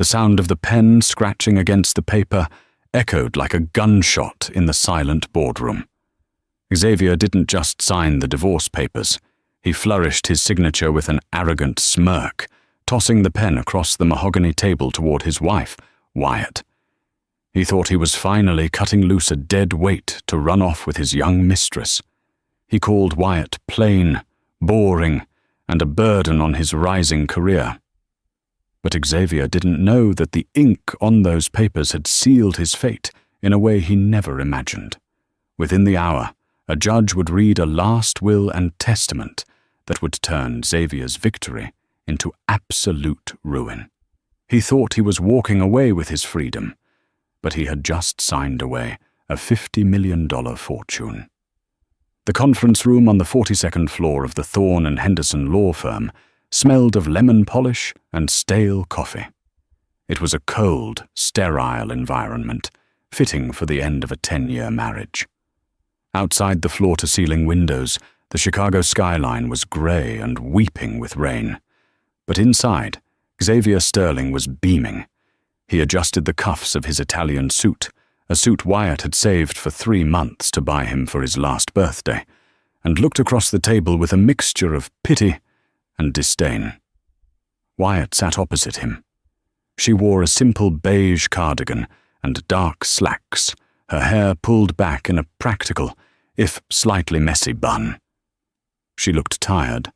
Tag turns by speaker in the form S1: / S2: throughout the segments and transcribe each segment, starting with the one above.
S1: The sound of the pen scratching against the paper echoed like a gunshot in the silent boardroom. Xavier didn't just sign the divorce papers. He flourished his signature with an arrogant smirk, tossing the pen across the mahogany table toward his wife, Wyatt. He thought he was finally cutting loose a dead weight to run off with his young mistress. He called Wyatt plain, boring, and a burden on his rising career. But Xavier didn't know that the ink on those papers had sealed his fate in a way he never imagined. Within the hour, a judge would read a last will and testament that would turn Xavier's victory into absolute ruin. He thought he was walking away with his freedom, but he had just signed away a $50 million fortune. The conference room on the 42nd floor of the Thorne and Henderson law firm smelled of lemon polish and stale coffee. It was a cold, sterile environment, fitting for the end of a 10-year marriage. Outside the floor-to-ceiling windows, the Chicago skyline was gray and weeping with rain. But inside, Xavier Sterling was beaming. He adjusted the cuffs of his Italian suit, a suit Wyatt had saved for 3 months to buy him for his last birthday, and looked across the table with a mixture of pity and disdain. Wyatt sat opposite him. She wore a simple beige cardigan and dark slacks, her hair pulled back in a practical, if slightly messy bun. She looked tired.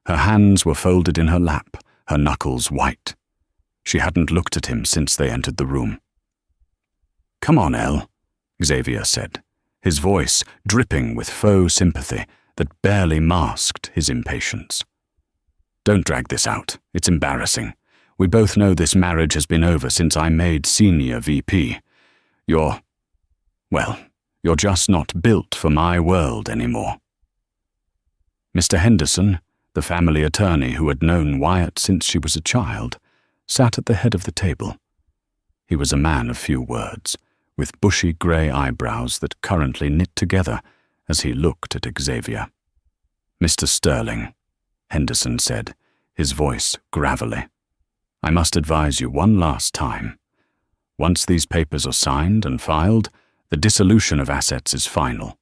S1: Her hands were folded in her lap, her knuckles white. She hadn't looked at him since they entered the room. "Come on, Elle," Xavier said, his voice dripping with faux sympathy that barely masked his impatience. "Don't drag this out. It's embarrassing. We both know this marriage has been over since I made senior VP. You're just not built for my world anymore." Mr. Henderson, the family attorney who had known Wyatt since she was a child, sat at the head of the table. He was a man of few words, with bushy grey eyebrows that currently knit together as he looked at Xavier. "Mr. Sterling," Henderson said, his voice gravelly, "I must advise you one last time. Once these papers are signed and filed, the dissolution of assets is final.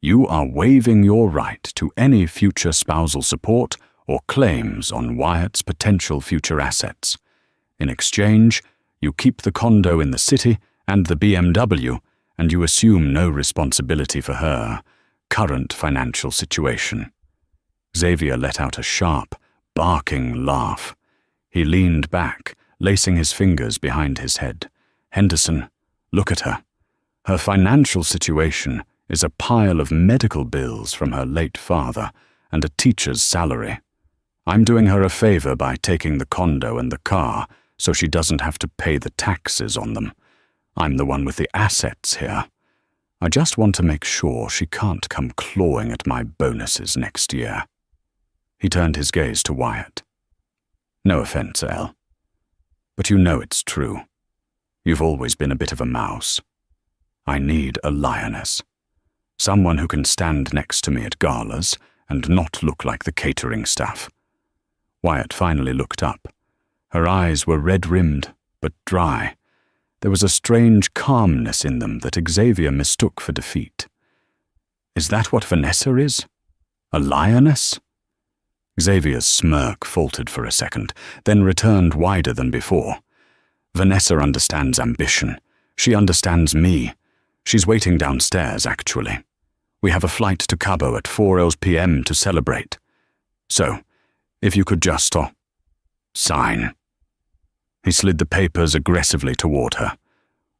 S1: You are waiving your right to any future spousal support or claims on Wyatt's potential future assets. In exchange, you keep the condo in the city and the BMW, and you assume no responsibility for her current financial situation." Xavier let out a sharp, barking laugh. He leaned back, lacing his fingers behind his head. "Henderson, look at her. Her financial situation is a pile of medical bills from her late father and a teacher's salary. I'm doing her a favor by taking the condo and the car so she doesn't have to pay the taxes on them. I'm the one with the assets here. I just want to make sure she can't come clawing at my bonuses next year." He turned his gaze to Wyatt. "No offense, Elle, but you know it's true. You've always been a bit of a mouse. I need a lioness. Someone who can stand next to me at galas and not look like the catering staff." Wyatt finally looked up. Her eyes were red-rimmed, but dry. There was a strange calmness in them that Xavier mistook for defeat. "Is that what Vanessa is? A lioness?" Xavier's smirk faltered for a second, then returned wider than before. "Vanessa understands ambition. She understands me. She's waiting downstairs, actually. We have a flight to Cabo at 4 p.m. to celebrate. So, if you could just sign." He slid the papers aggressively toward her.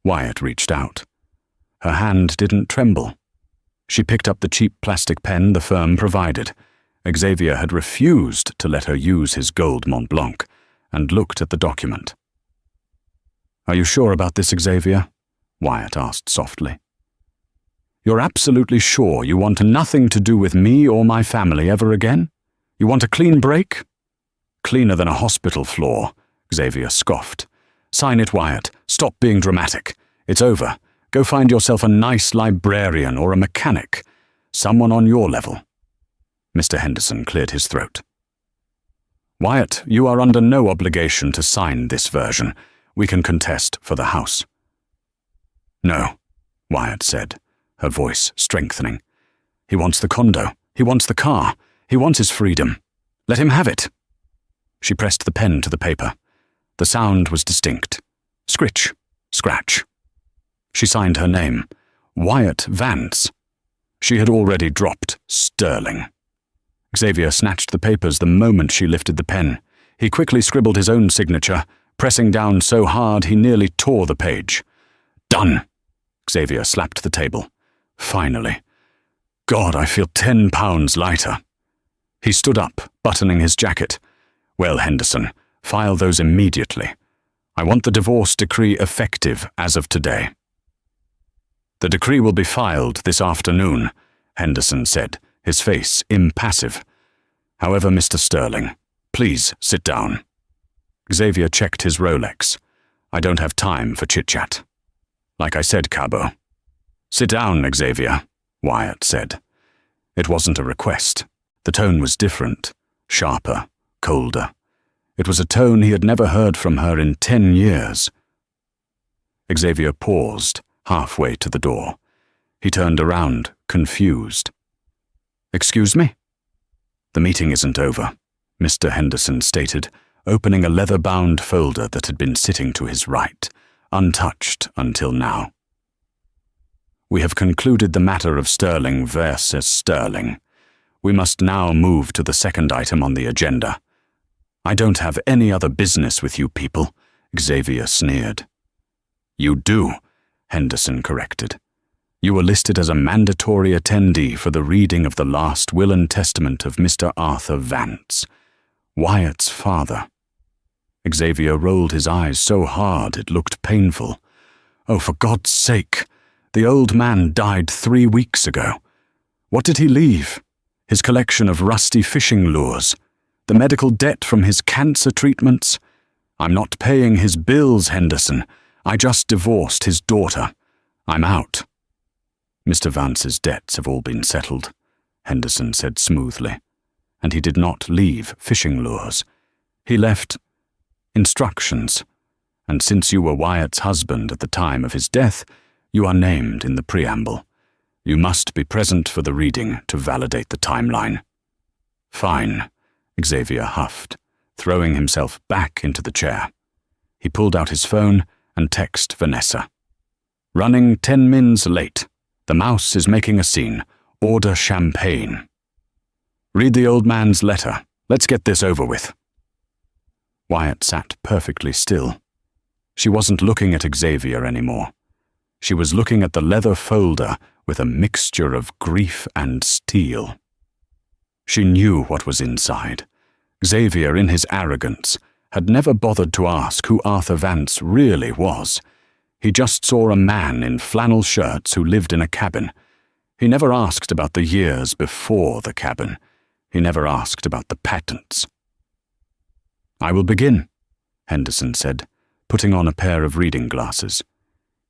S1: Wyatt reached out. Her hand didn't tremble. She picked up the cheap plastic pen the firm provided. Xavier had refused to let her use his gold Mont Blanc, and looked at the document. "Are you sure about this, Xavier?" Wyatt asked softly. "You're absolutely sure you want nothing to do with me or my family ever again? You want a clean break?" "Cleaner than a hospital floor," Xavier scoffed. "Sign it, Wyatt. Stop being dramatic. It's over. Go find yourself a nice librarian or a mechanic. Someone on your level." Mr. Henderson cleared his throat. "Wyatt, you are under no obligation to sign this version. We can contest for the house." "No," Wyatt said, her voice strengthening. "He wants the condo. He wants the car. He wants his freedom. Let him have it." She pressed the pen to the paper. The sound was distinct. Scritch, scratch. She signed her name, Wyatt Vance. She had already dropped Sterling. Xavier snatched the papers the moment she lifted the pen. He quickly scribbled his own signature, pressing down so hard he nearly tore the page. "Done!" Xavier slapped the table. "Finally. God, I feel 10 pounds lighter." He stood up, buttoning his jacket. "Well, Henderson, file those immediately. I want the divorce decree effective as of today." "The decree will be filed this afternoon," Henderson said, his face impassive. "However, Mr. Sterling, please sit down." Xavier checked his Rolex. "I don't have time for chit-chat." "Like I said, Cabo." "Sit down, Xavier," Wyatt said. It wasn't a request. The tone was different, sharper, colder. It was a tone he had never heard from her in 10 years. Xavier paused, halfway to the door. He turned around, confused. "Excuse me?" "The meeting isn't over," Mr. Henderson stated, opening a leather-bound folder that had been sitting to his right, untouched until now. "We have concluded the matter of Sterling versus Sterling. We must now move to the second item on the agenda." "I don't have any other business with you people," Xavier sneered. "You do," Henderson corrected. "You were listed as a mandatory attendee for the reading of the last will and testament of Mr. Arthur Vance, Wyatt's father." Xavier rolled his eyes so hard it looked painful. "Oh, for God's sake! The old man died 3 weeks ago. What did he leave? His collection of rusty fishing lures? The medical debt from his cancer treatments? I'm not paying his bills, Henderson. I just divorced his daughter. I'm out." "Mr. Vance's debts have all been settled," Henderson said smoothly. "And he did not leave fishing lures. He left instructions. And since you were Wyatt's husband at the time of his death, you are named in the preamble. You must be present for the reading to validate the timeline." "Fine," Xavier huffed, throwing himself back into the chair. He pulled out his phone and texted Vanessa. "Running 10 mins late. The mouse is making a scene. Order champagne." "Read the old man's letter. Let's get this over with." Wyatt sat perfectly still. She wasn't looking at Xavier anymore. She was looking at the leather folder with a mixture of grief and steel. She knew what was inside. Xavier, in his arrogance, had never bothered to ask who Arthur Vance really was. He just saw a man in flannel shirts who lived in a cabin. He never asked about the years before the cabin. He never asked about the patents. "I will begin," Henderson said, putting on a pair of reading glasses.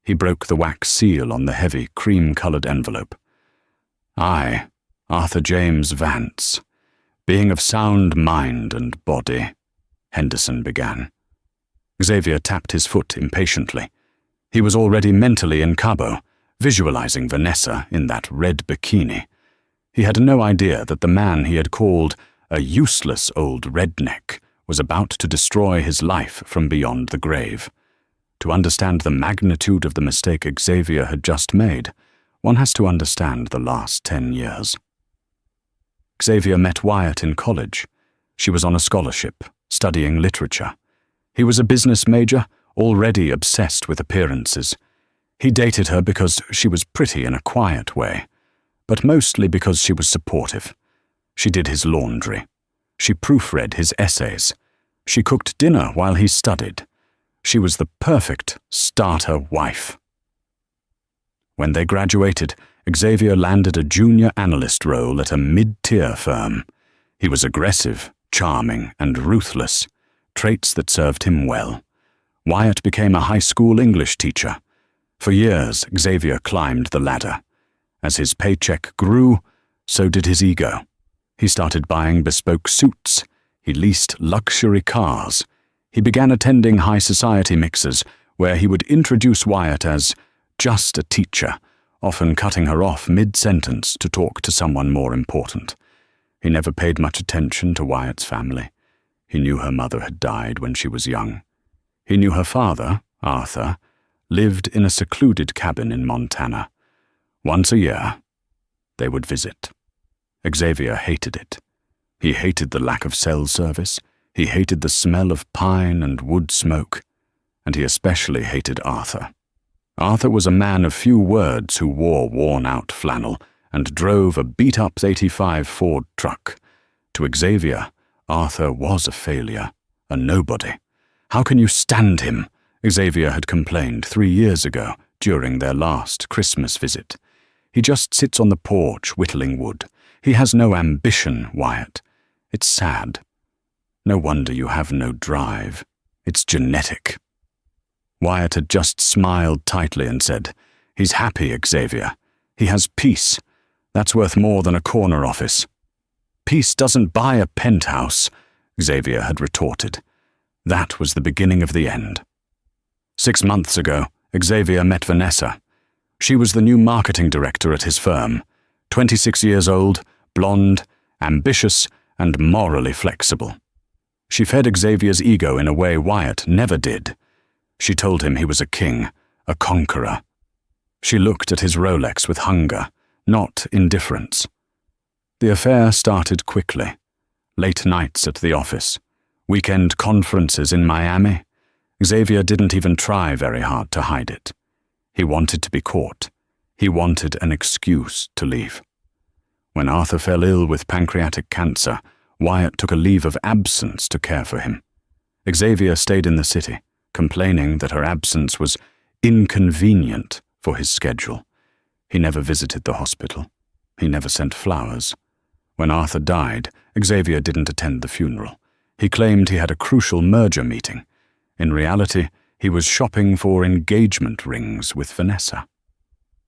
S1: He broke the wax seal on the heavy, cream-colored envelope. "I, Arthur James Vance, being of sound mind and body," Henderson began. Xavier tapped his foot impatiently. He was already mentally in Cabo, visualizing Vanessa in that red bikini. He had no idea that the man he had called a useless old redneck was about to destroy his life from beyond the grave. To understand the magnitude of the mistake Xavier had just made, one has to understand the last 10 years. Xavier met Wyatt in college. She was on a scholarship, studying literature. He was a business major, already obsessed with appearances. He dated her because she was pretty in a quiet way, but mostly because she was supportive. She did his laundry. She proofread his essays. She cooked dinner while he studied. She was the perfect starter wife. When they graduated, Xavier landed a junior analyst role at a mid-tier firm. He was aggressive, charming, and ruthless, traits that served him well. Wyatt became a high school English teacher. For years, Xavier climbed the ladder. As his paycheck grew, so did his ego. He started buying bespoke suits. He leased luxury cars. He began attending high society mixers where he would introduce Wyatt as just a teacher, often cutting her off mid-sentence to talk to someone more important. He never paid much attention to Wyatt's family. He knew her mother had died when she was young. He knew her father, Arthur, lived in a secluded cabin in Montana. Once a year, they would visit. Xavier hated it. He hated the lack of cell service. He hated the smell of pine and wood smoke. And he especially hated Arthur. Arthur was a man of few words who wore worn-out flannel and drove a beat-up 85 Ford truck. To Xavier, Arthur was a failure, a nobody. "How can you stand him?" Xavier had complained 3 years ago during their last Christmas visit. "He just sits on the porch whittling wood. He has no ambition, Wyatt. It's sad. No wonder you have no drive. It's genetic." Wyatt had just smiled tightly and said, "He's happy, Xavier. He has peace. That's worth more than a corner office." "Peace doesn't buy a penthouse," Xavier had retorted. That was the beginning of the end. 6 months ago, Xavier met Vanessa. She was the new marketing director at his firm, 26 years old, blonde, ambitious, and morally flexible. She fed Xavier's ego in a way Wyatt never did. She told him he was a king, a conqueror. She looked at his Rolex with hunger, not indifference. The affair started quickly. Late nights at the office, weekend conferences in Miami. Xavier didn't even try very hard to hide it. He wanted to be caught. He wanted an excuse to leave. When Arthur fell ill with pancreatic cancer, Wyatt took a leave of absence to care for him. Xavier stayed in the city, complaining that her absence was inconvenient for his schedule. He never visited the hospital. He never sent flowers. When Arthur died, Xavier didn't attend the funeral. He claimed he had a crucial merger meeting. In reality, he was shopping for engagement rings with Vanessa.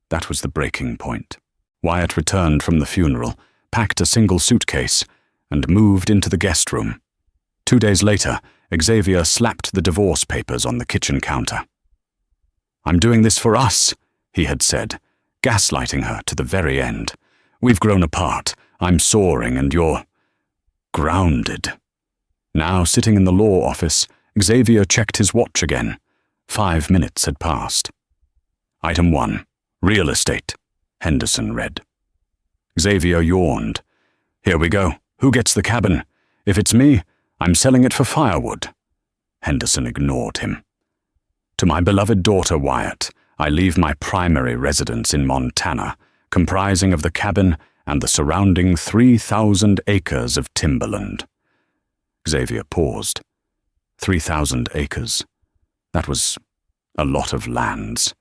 S1: That was the breaking point. Wyatt returned from the funeral, packed a single suitcase, and moved into the guest room. 2 days later, Xavier slapped the divorce papers on the kitchen counter. "I'm doing this for us," he had said, gaslighting her to the very end. "We've grown apart. I'm soaring and you're grounded." Now, sitting in the law office, Xavier checked his watch again. 5 minutes had passed. "Item 1, real estate," Henderson read. Xavier yawned. "Here we go. Who gets the cabin? If it's me, I'm selling it for firewood." Henderson ignored him. "To my beloved daughter, Wyatt, I leave my primary residence in Montana, comprising of the cabin and the surrounding 3,000 acres of timberland." Xavier paused. 3,000 acres. That was a lot of lands.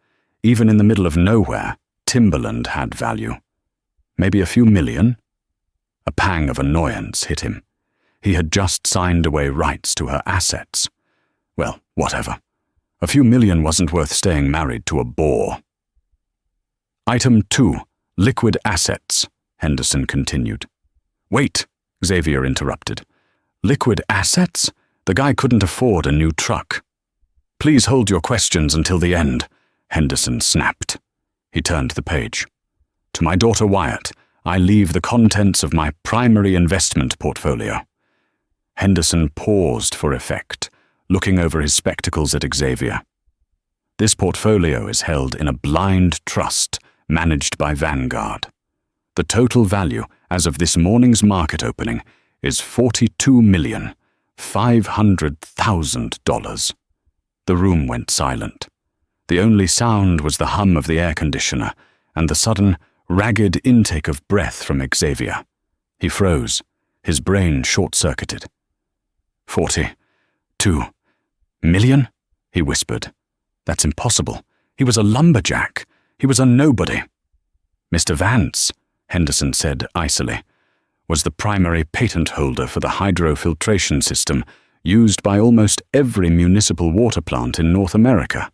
S1: Even in the middle of nowhere, timberland had value. Maybe a few million? A pang of annoyance hit him. He had just signed away rights to her assets. Well, whatever. A few million wasn't worth staying married to a bore. "Item 2, liquid assets," Henderson continued. "Wait," Xavier interrupted. "Liquid assets? The guy couldn't afford a new truck." "Please hold your questions until the end," Henderson snapped. He turned the page. "To my daughter Wyatt, I leave the contents of my primary investment portfolio." Henderson paused for effect, looking over his spectacles at Xavier. "This portfolio is held in a blind trust managed by Vanguard. The total value as of this morning's market opening is $42,500,000. The room went silent. The only sound was the hum of the air conditioner and the sudden, ragged intake of breath from Xavier. He froze, his brain short-circuited. 42 million? He whispered. "That's impossible. He was a lumberjack. He was a nobody." "Mr. Vance," Henderson said icily, "was the primary patent holder for the hydrofiltration system used by almost every municipal water plant in North America.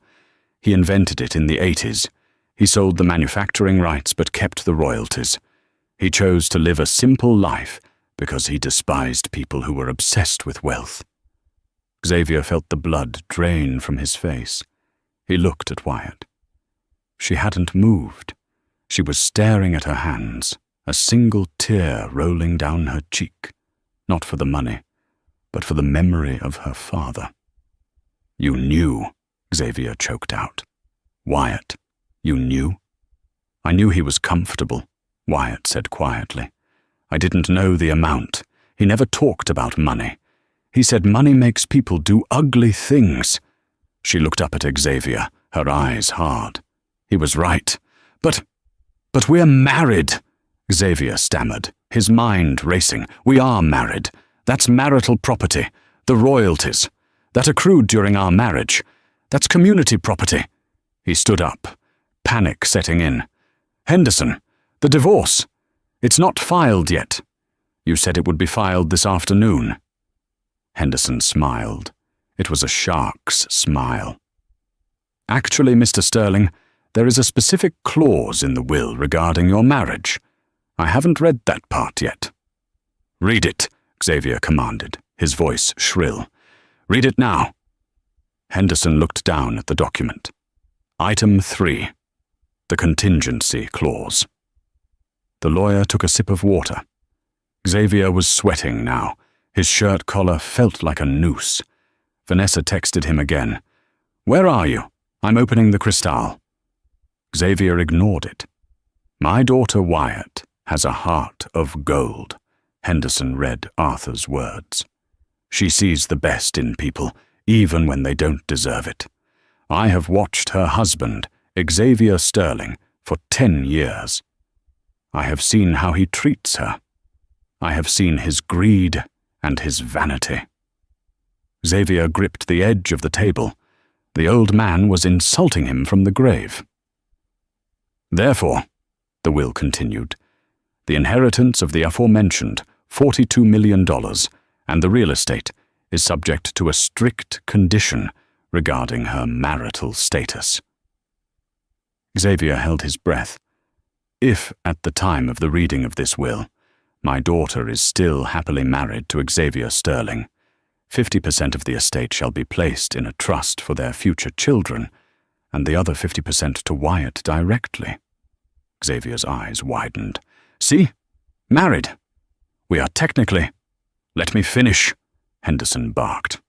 S1: He invented it in the 80s. He sold the manufacturing rights but kept the royalties. He chose to live a simple life because he despised people who were obsessed with wealth." Xavier felt the blood drain from his face. He looked at Wyatt. She hadn't moved. She was staring at her hands, a single tear rolling down her cheek, not for the money, but for the memory of her father. "You knew," Xavier choked out. "Wyatt, you knew?" "I knew he was comfortable," Wyatt said quietly. "I didn't know the amount. He never talked about money. He said money makes people do ugly things." She looked up at Xavier, her eyes hard. "He was right. But we're married," Xavier stammered, his mind racing. "We are married. That's marital property, the royalties. That accrued during our marriage. That's community property." He stood up, panic setting in. "Henderson, the divorce. It's not filed yet. You said it would be filed this afternoon." Henderson smiled. It was a shark's smile. "Actually, Mr. Sterling, there is a specific clause in the will regarding your marriage. I haven't read that part yet." "Read it," Xavier commanded, his voice shrill. "Read it now." Henderson looked down at the document. Item 3. The contingency clause. The lawyer took a sip of water. Xavier was sweating now. His shirt collar felt like a noose. Vanessa texted him again. "Where are you? I'm opening the Cristal." Xavier ignored it. "My daughter Wyatt has a heart of gold," Henderson read Arthur's words. "She sees the best in people, even when they don't deserve it. I have watched her husband, Xavier Sterling, for 10 years. I have seen how he treats her. I have seen his greed and his vanity." Xavier gripped the edge of the table. The old man was insulting him from the grave. "Therefore," the will continued, "the inheritance of the aforementioned $42 million and the real estate is subject to a strict condition regarding her marital status." Xavier held his breath. "If, at the time of the reading of this will, my daughter is still happily married to Xavier Sterling, 50% of the estate shall be placed in a trust for their future children, and the other 50% to Wyatt directly." Xavier's eyes widened. "See? Married. We are technically—" "Let me finish," Henderson barked.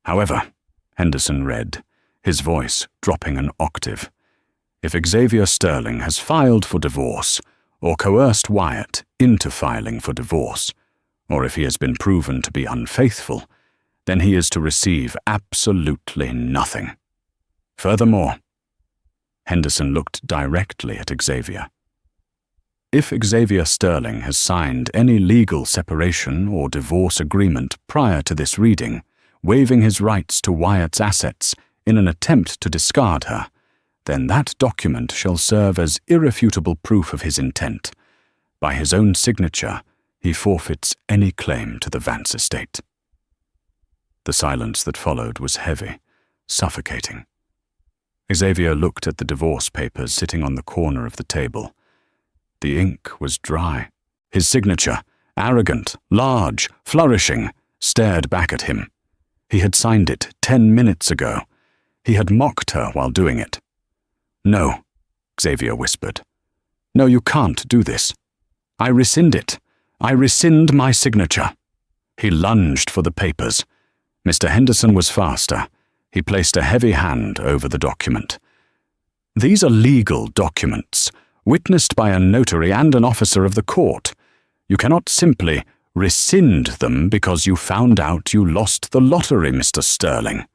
S1: "However," Henderson read, his voice dropping an octave, "if Xavier Sterling has filed for divorce, or coerced Wyatt into filing for divorce, or if he has been proven to be unfaithful, then he is to receive absolutely nothing. Furthermore," Henderson looked directly at Xavier, "if Xavier Sterling has signed any legal separation or divorce agreement prior to this reading, waiving his rights to Wyatt's assets in an attempt to discard her, then that document shall serve as irrefutable proof of his intent. By his own signature, he forfeits any claim to the Vance estate." The silence that followed was heavy, suffocating. Xavier looked at the divorce papers sitting on the corner of the table. The ink was dry. His signature, arrogant, large, flourishing, stared back at him. He had signed it 10 minutes ago. He had mocked her while doing it. "No," Xavier whispered. "No, you can't do this. I rescind it. I rescind my signature." He lunged for the papers. Mr. Henderson was faster. He placed a heavy hand over the document. "These are legal documents, witnessed by a notary and an officer of the court. You cannot simply rescind them because you found out you lost the lottery, Mr. Sterling."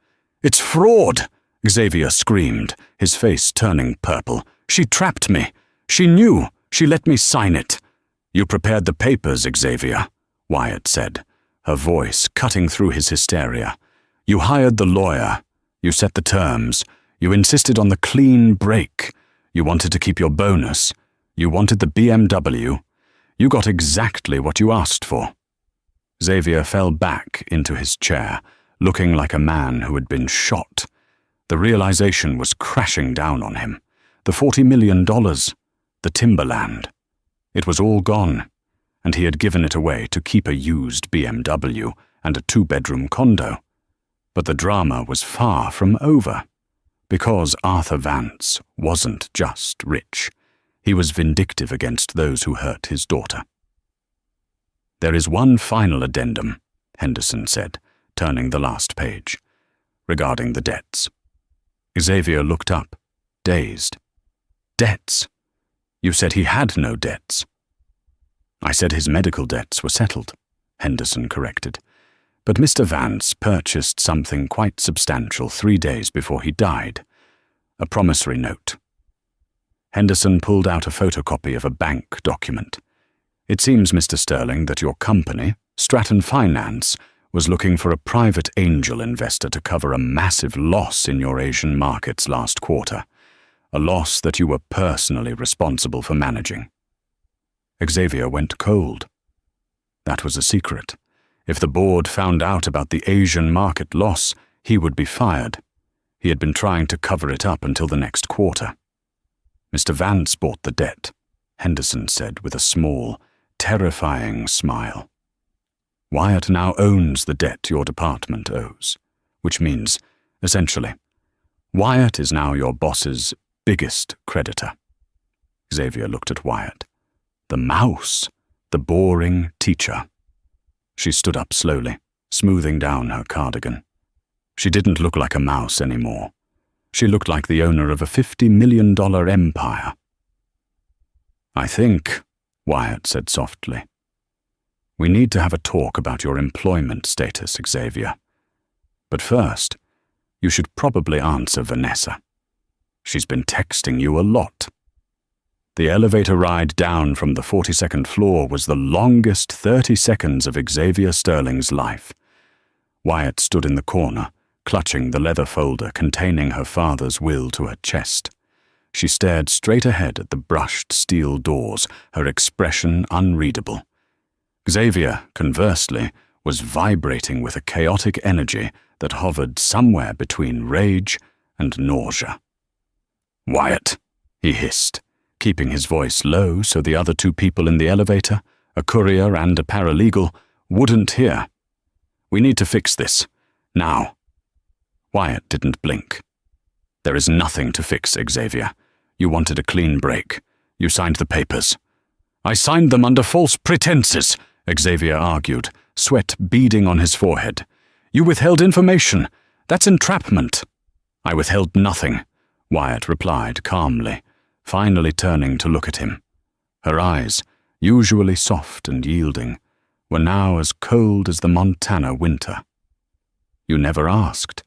S1: "It's fraud!" Xavier screamed, his face turning purple. "She trapped me. She knew. She let me sign it." "You prepared the papers, Xavier," Wyatt said, her voice cutting through his hysteria. "You hired the lawyer. You set the terms. You insisted on the clean break. You wanted to keep your bonus. You wanted the BMW. You got exactly what you asked for." Xavier fell back into his chair, looking like a man who had been shot. The realization was crashing down on him. The $40 million, the timberland. It was all gone, and he had given it away to keep a used BMW and a 2-bedroom condo. But the drama was far from over, because Arthur Vance wasn't just rich. He was vindictive against those who hurt his daughter. "There is one final addendum," Henderson said, turning the last page, "regarding the debts." Xavier looked up, dazed. "Debts? You said he had no debts." "I said his medical debts were settled," Henderson corrected. "But Mr. Vance purchased something quite substantial 3 days before he died. A promissory note." Henderson pulled out a photocopy of a bank document. "It seems, Mr. Sterling, that your company, Stratton Finance, was looking for a private angel investor to cover a massive loss in your Asian markets last quarter, a loss that you were personally responsible for managing." Xavier went cold. That was a secret. If the board found out about the Asian market loss, he would be fired. He had been trying to cover it up until the next quarter. "Mr. Vance bought the debt," Henderson said with a small, terrifying smile. "Wyatt now owns the debt your department owes, which means, essentially, Wyatt is now your boss's biggest creditor." Xavier looked at Wyatt. The mouse, the boring teacher. She stood up slowly, smoothing down her cardigan. She didn't look like a mouse anymore. She looked like the owner of a $50 million empire. "I think," Wyatt said softly, "we need to have a talk about your employment status, Xavier. But first, you should probably answer Vanessa. She's been texting you a lot." The elevator ride down from the 42nd floor was the longest 30 seconds of Xavier Sterling's life. Wyatt stood in the corner, clutching the leather folder containing her father's will to her chest. She stared straight ahead at the brushed steel doors, her expression unreadable. Xavier, conversely, was vibrating with a chaotic energy that hovered somewhere between rage and nausea. "Wyatt," he hissed, keeping his voice low so the other 2 people in the elevator, a courier and a paralegal, wouldn't hear. "We need to fix this. Now." Wyatt didn't blink. "There is nothing to fix, Xavier. You wanted a clean break. You signed the papers." "I signed them under false pretenses," Xavier argued, sweat beading on his forehead. "You withheld information. That's entrapment." "I withheld nothing," Wyatt replied calmly, finally turning to look at him. Her eyes, usually soft and yielding, were now as cold as the Montana winter. "You never asked.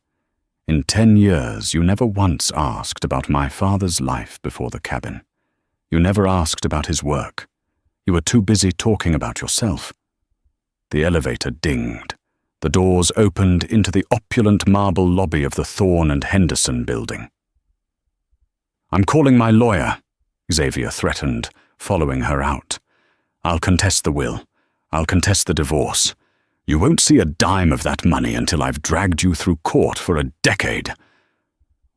S1: In 10 years, you never once asked about my father's life before the cabin. You never asked about his work. You were too busy talking about yourself." The elevator dinged. The doors opened into the opulent marble lobby of the Thorne and Henderson building. "I'm calling my lawyer," Xavier threatened, following her out. "I'll contest the will. I'll contest the divorce. You won't see a dime of that money until I've dragged you through court for a decade."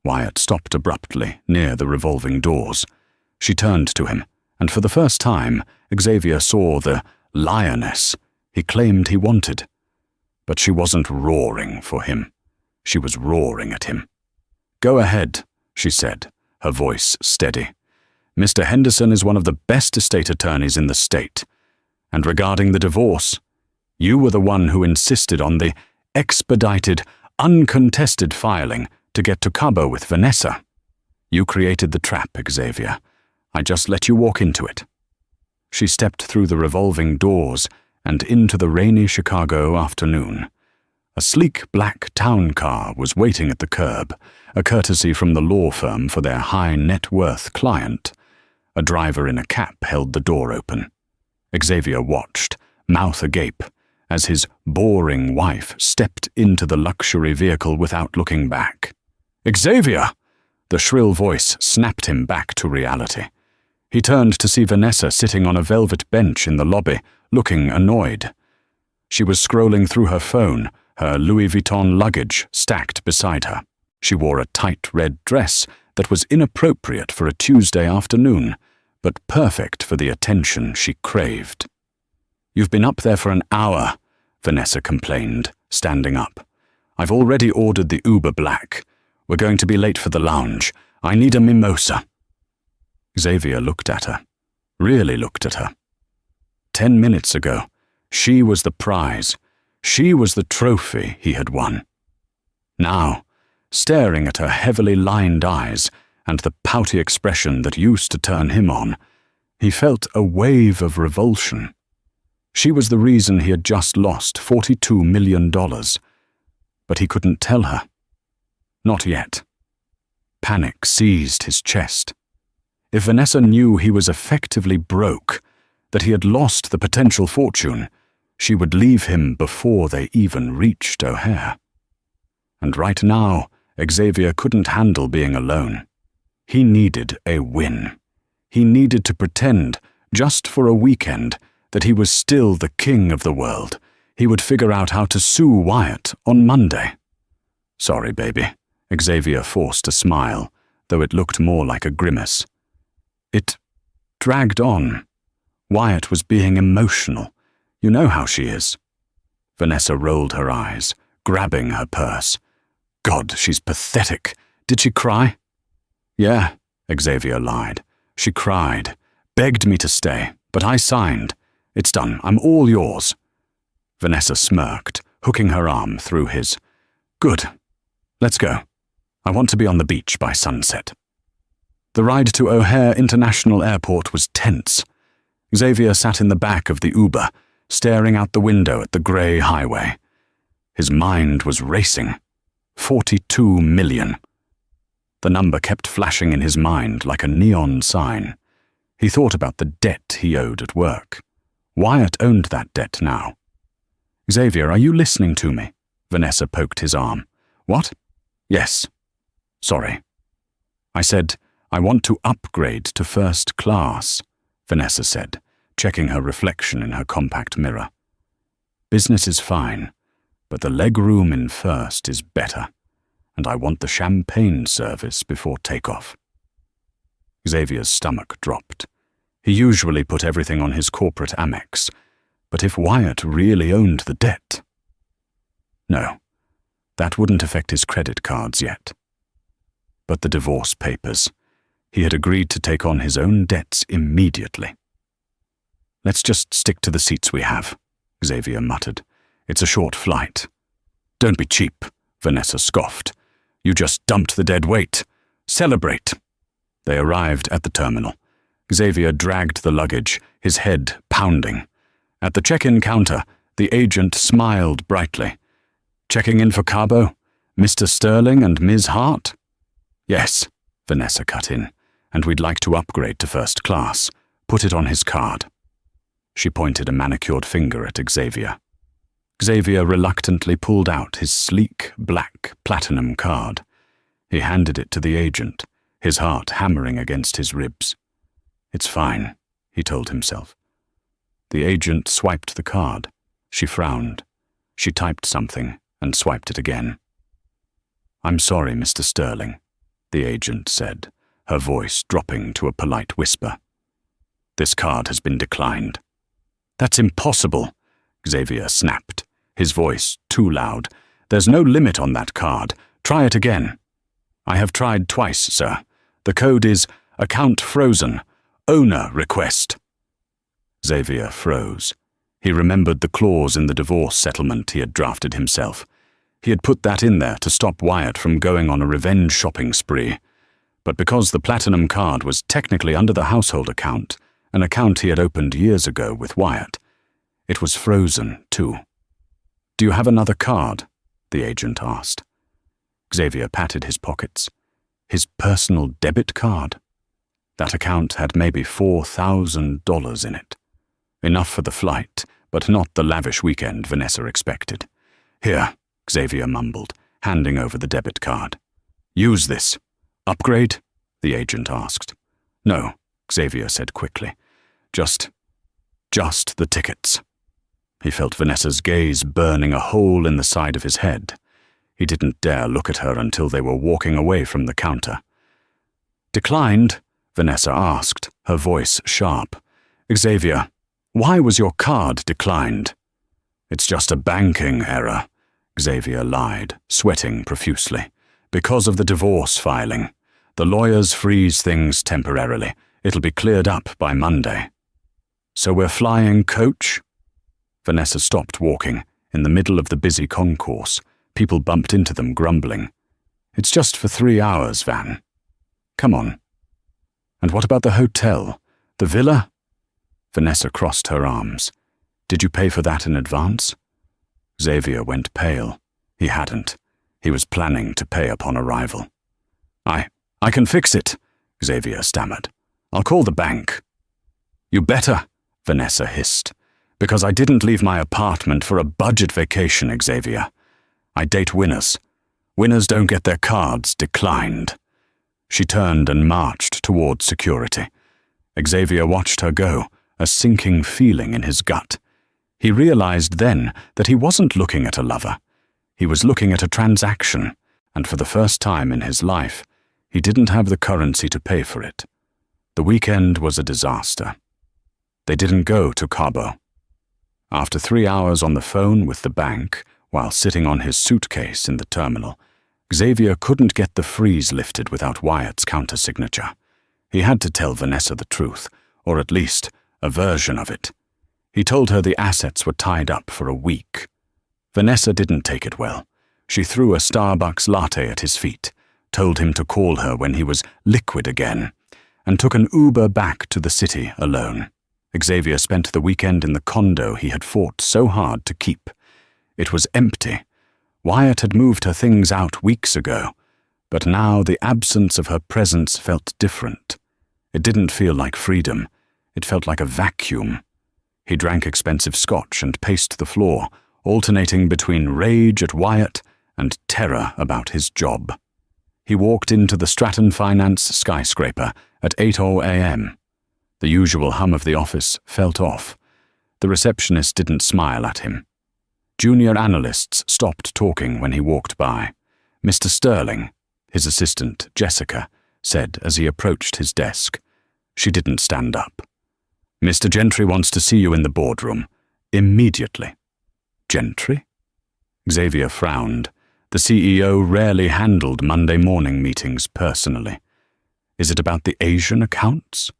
S1: Wyatt stopped abruptly near the revolving doors. She turned to him, and for the first time, Xavier saw the lioness he claimed he wanted. But she wasn't roaring for him. She was roaring at him. "Go ahead," she said, her voice steady. "Mr. Henderson is one of the best estate attorneys in the state. And regarding the divorce, you were the one who insisted on the expedited, uncontested filing to get to Cabo with Vanessa. You created the trap, Xavier. I just let you walk into it." She stepped through the revolving doors and into the rainy Chicago afternoon. A sleek black town car was waiting at the curb, a courtesy from the law firm for their high-net-worth client. A driver in a cap held the door open. Xavier watched, mouth agape, as his boring wife stepped into the luxury vehicle without looking back. "Xavier!" The shrill voice snapped him back to reality. He turned to see Vanessa sitting on a velvet bench in the lobby, looking annoyed. She was scrolling through her phone, her Louis Vuitton luggage stacked beside her. She wore a tight red dress that was inappropriate for a Tuesday afternoon, but perfect for the attention she craved. "You've been up there for an hour," Vanessa complained, standing up. I've already ordered the Uber Black. We're going to be late for the lounge. I need a mimosa." Xavier looked at her. Really looked at her. 10 minutes ago, she was the prize. She was the trophy he had won. Now, staring at her heavily lined eyes and the pouty expression that used to turn him on, he felt a wave of revulsion. She was the reason he had just lost $42 million. But he couldn't tell her. Not yet. Panic seized his chest. If Vanessa knew he was effectively broke, that he had lost the potential fortune, she would leave him before they even reached O'Hare. And right now, Xavier couldn't handle being alone. He needed a win. He needed to pretend, just for a weekend, that he was still the king of the world. He would figure out how to sue Wyatt on Monday. "Sorry, baby," Xavier forced a smile, though it looked more like a grimace. It dragged on. Wyatt was being emotional. You know how she is. Vanessa rolled her eyes, grabbing her purse. God, she's pathetic. Did she cry? Yeah, Xavier lied. She cried, begged me to stay, but I signed. It's done. I'm all yours. Vanessa smirked, hooking her arm through his. Good. Let's go. I want to be on the beach by sunset. The ride to O'Hare International Airport was tense. Xavier sat in the back of the Uber, staring out the window at the grey highway. His mind was racing. 42 million. The number kept flashing in his mind like a neon sign. He thought about the debt he owed at work. Wyatt owned that debt now. Xavier, are you listening to me? Vanessa poked his arm. What? Yes. Sorry. I said, I want to upgrade to first class, Vanessa said, checking her reflection in her compact mirror. Business is fine, but the legroom in first is better, and I want the champagne service before takeoff. Xavier's stomach dropped. He usually put everything on his corporate Amex, but if Wyatt really owned the debt... No, that wouldn't affect his credit cards yet. But the divorce papers. He had agreed to take on his own debts immediately. Let's just stick to the seats we have, Xavier muttered. It's a short flight. Don't be cheap, Vanessa scoffed. You just dumped the dead weight. Celebrate. They arrived at the terminal. Xavier dragged the luggage, his head pounding. At the check-in counter, the agent smiled brightly. Checking in for Cabo? Mr. Sterling and Ms. Hart? Yes, Vanessa cut in, and we'd like to upgrade to first class. Put it on his card. She pointed a manicured finger at Xavier. Xavier reluctantly pulled out his sleek, black, platinum card. He handed it to the agent, his heart hammering against his ribs. It's fine, he told himself. The agent swiped the card. She frowned. She typed something and swiped it again. I'm sorry, Mr. Sterling, the agent said, her voice dropping to a polite whisper. This card has been declined. That's impossible, Xavier snapped, his voice too loud. There's no limit on that card. Try it again. I have tried twice, sir. The code is account frozen, owner request. Xavier froze. He remembered the clause in the divorce settlement he had drafted himself. He had put that in there to stop Wyatt from going on a revenge shopping spree. But because the platinum card was technically under the household account, an account he had opened years ago with Wyatt, it was frozen, too. Do you have another card? The agent asked. Xavier patted his pockets. His personal debit card? That account had maybe $4,000 in it. Enough for the flight, but not the lavish weekend Vanessa expected. Here, Xavier mumbled, handing over the debit card. Use this. Upgrade? The agent asked. No, Xavier said quickly. Just the tickets. He felt Vanessa's gaze burning a hole in the side of his head. He didn't dare look at her until they were walking away from the counter. Declined? Vanessa asked, her voice sharp. Xavier, why was your card declined? It's just a banking error, Xavier lied, sweating profusely. "Because of the divorce filing. The lawyers freeze things temporarily. It'll be cleared up by Monday." "So we're flying coach?" Vanessa stopped walking. In the middle of the busy concourse, people bumped into them, grumbling. "It's just for 3 hours, Van. Come on." "And what about the hotel? The villa?" Vanessa crossed her arms. "Did you pay for that in advance?" Xavier went pale. He hadn't. He was planning to pay upon arrival. I can fix it," Xavier stammered. "I'll call the bank." "You better," Vanessa hissed. "Because I didn't leave my apartment for a budget vacation, Xavier. I date winners. Winners don't get their cards declined." She turned and marched toward security. Xavier watched her go, a sinking feeling in his gut. He realized then that he wasn't looking at a lover. He was looking at a transaction, and for the first time in his life, he didn't have the currency to pay for it. The weekend was a disaster. They didn't go to Cabo. After 3 hours on the phone with the bank, while sitting on his suitcase in the terminal, Xavier couldn't get the freeze lifted without Wyatt's countersignature. He had to tell Vanessa the truth, or at least a version of it. He told her the assets were tied up for a week. Vanessa didn't take it well. She threw a Starbucks latte at his feet, told him to call her when he was liquid again, and took an Uber back to the city alone. Xavier spent the weekend in the condo he had fought so hard to keep. It was empty. Wyatt had moved her things out weeks ago, but now the absence of her presence felt different. It didn't feel like freedom. It felt like a vacuum. He drank expensive scotch and paced the floor, alternating between rage at Wyatt and terror about his job. He walked into the Stratton Finance skyscraper at 8:00 a.m. The usual hum of the office felt off. The receptionist didn't smile at him. Junior analysts stopped talking when he walked by. "Mr. Sterling," his assistant, Jessica, said as he approached his desk. She didn't stand up. "Mr. Gentry wants to see you in the boardroom. Immediately." "Gentry?" Xavier frowned. The CEO rarely handled Monday morning meetings personally. "Is it about the Asian accounts?"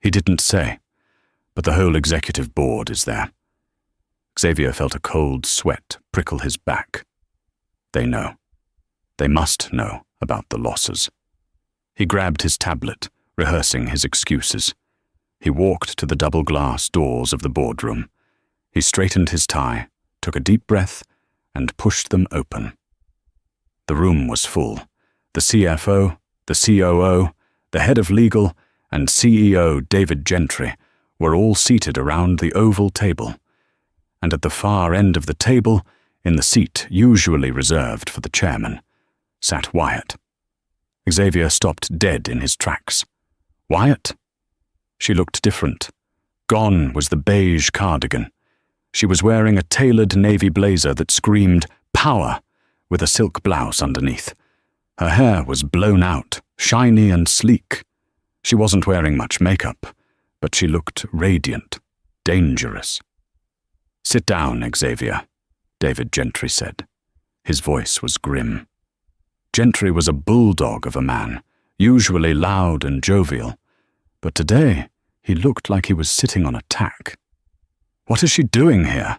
S1: He didn't say, but the whole executive board is there. Xavier felt a cold sweat prickle his back. They know. They must know about the losses. He grabbed his tablet, rehearsing his excuses. He walked to the double-glass doors of the boardroom. He straightened his tie, took a deep breath, and pushed them open. The room was full. The CFO, the COO, the head of legal, and CEO David Gentry were all seated around the oval table. And at the far end of the table, in the seat usually reserved for the chairman, sat Wyatt. Xavier stopped dead in his tracks. Wyatt? She looked different. Gone was the beige cardigan. She was wearing a tailored navy blazer that screamed power, with a silk blouse underneath. Her hair was blown out, shiny and sleek. She wasn't wearing much makeup, but she looked radiant, dangerous. "Sit down, Xavier," David Gentry said. His voice was grim. Gentry was a bulldog of a man, usually loud and jovial, but today he looked like he was sitting on a tack. "What is she doing here?"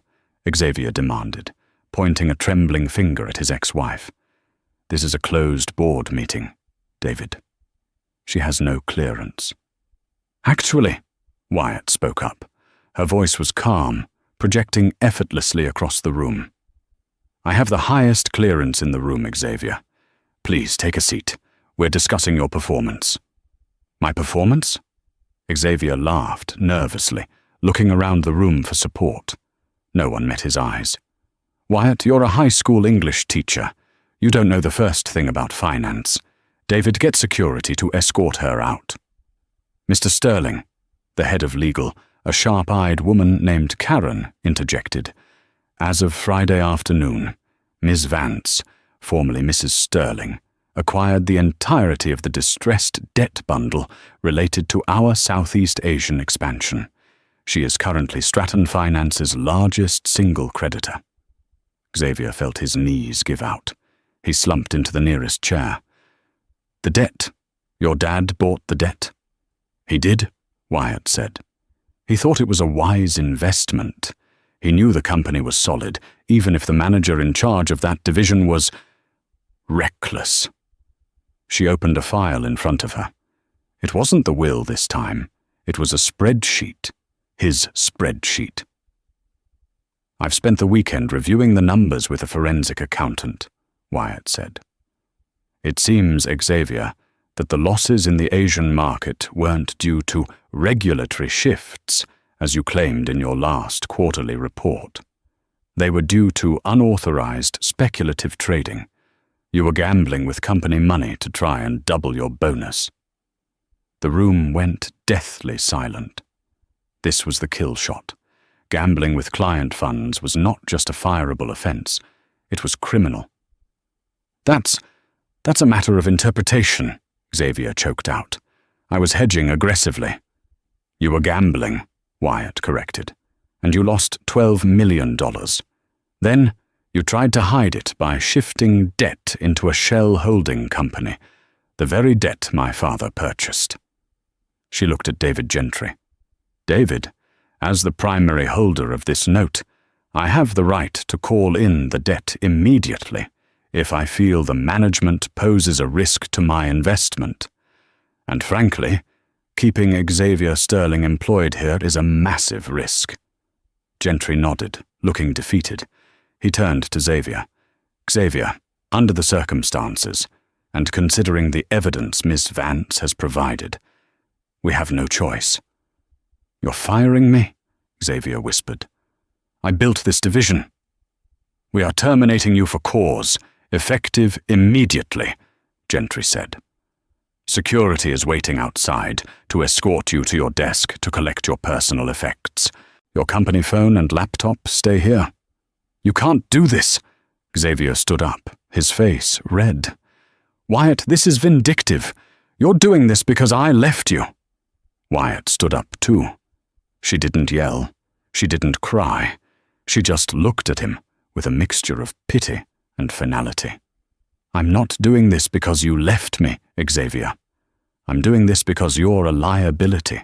S1: Xavier demanded, pointing a trembling finger at his ex-wife. "This is a closed board meeting, David. She has no clearance." "Actually," Wyatt spoke up. Her voice was calm, projecting effortlessly across the room. "I have the highest clearance in the room, Xavier. Please take a seat. We're discussing your performance." "My performance?" Xavier laughed nervously, looking around the room for support. No one met his eyes. "Wyatt, you're a high school English teacher. You don't know the first thing about finance. David, get security to escort her out." "Mr. Sterling," the head of legal, a sharp-eyed woman named Karen, interjected. "As of Friday afternoon, Ms. Vance, formerly Mrs. Sterling, acquired the entirety of the distressed debt bundle related to our Southeast Asian expansion. She is currently Stratton Finance's largest single creditor." Xavier felt his knees give out. He slumped into the nearest chair. The debt. Your dad bought the debt? He did, Wyatt said. He thought it was a wise investment. He knew the company was solid, even if the manager in charge of that division was reckless. She opened a file in front of her. It wasn't the will this time. It was a spreadsheet. His spreadsheet. I've spent the weekend reviewing the numbers with a forensic accountant, Wyatt said. It seems, Xavier, that the losses in the Asian market weren't due to regulatory shifts, as you claimed in your last quarterly report. They were due to unauthorized speculative trading. You were gambling with company money to try and double your bonus. The room went deathly silent. This was the kill shot. Gambling with client funds was not just a fireable offense. It was criminal. That's a matter of interpretation, Xavier choked out. I was hedging aggressively. You were gambling, Wyatt corrected, and you lost $12 million. Then you tried to hide it by shifting debt into a shell holding company, the very debt my father purchased. She looked at David Gentry. David, as the primary holder of this note, I have the right to call in the debt immediately if I feel the management poses a risk to my investment. And frankly, keeping Xavier Sterling employed here is a massive risk. Gentry nodded, looking defeated. He turned to Xavier. Xavier, under the circumstances, and considering the evidence Miss Vance has provided, we have no choice. You're firing me? Xavier whispered. I built this division. We are terminating you for cause, effective immediately, Gentry said. Security is waiting outside to escort you to your desk to collect your personal effects. Your company phone and laptop stay here. You can't do this. Xavier stood up, his face red. Wyatt, this is vindictive. You're doing this because I left you. Wyatt stood up too. She didn't yell. She didn't cry. She just looked at him with a mixture of pity and finality. I'm not doing this because you left me, Xavier. I'm doing this because you're a liability.